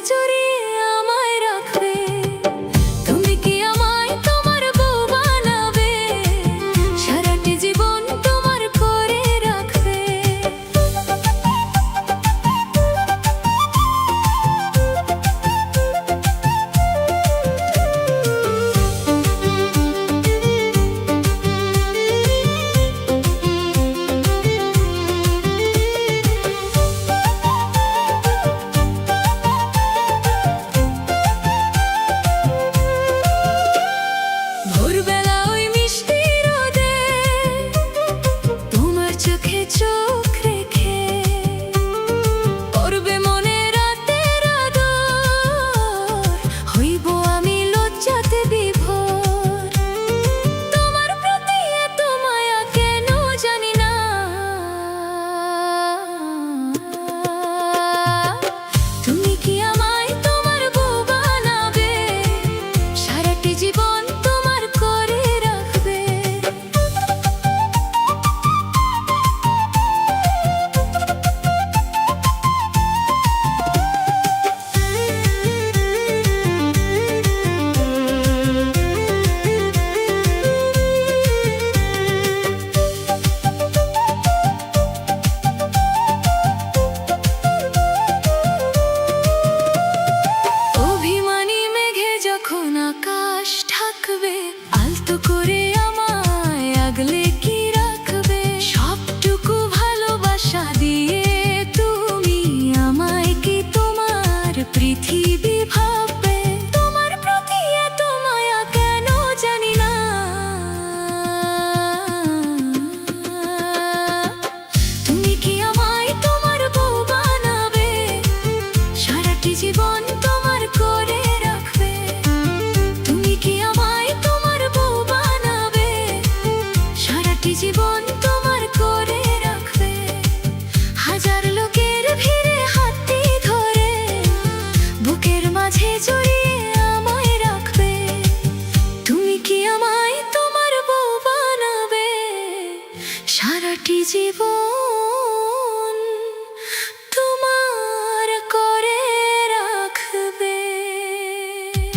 জড়িয়ে আমায় রাখবে। তুমি কি আমায় তোমার বউ বানাবে, সারাটি জীবন তোমার করে রাখবে। ভোরবেলা ওই মিষ্টি রোদে তোমার চোখে চোখ রেখে পড়বে মনে রাতের আদর, হইব আমি লজ্জাতে বিভোর। তোমার প্রতি এত মায়া কেন জানি না, তুমি কি আমায় তোমার বউ বানাবে, সারাটি জীবন তোমার করে রাখবে। অভিমানী মেঘে যখন আকাশ ঢাকবে, আলতো করে আমায় আগলে কি রাখবে। সবটুকু ভালোবাসা দিয়ে তুমি আমায় কি তোমার পৃথিবী ভাববে। তোমার প্রতি এত মায়া কেন জানি না, তুমি কি আমায় তোমার বউ বানাবে, সারাটি জীবন তোমার করে রাখবে। তুমি কি আমায় তোমার বউ বানাবে, সারাটি জীবন তোমার করে রাখবে। হাজার লোকের ভিড়ে হাতটি ধরে বুকের মাঝে জড়িয়ে আমায় রাখবে। তুমি কি আমায় তোমার বউ বানাবে, সারাটি জীবন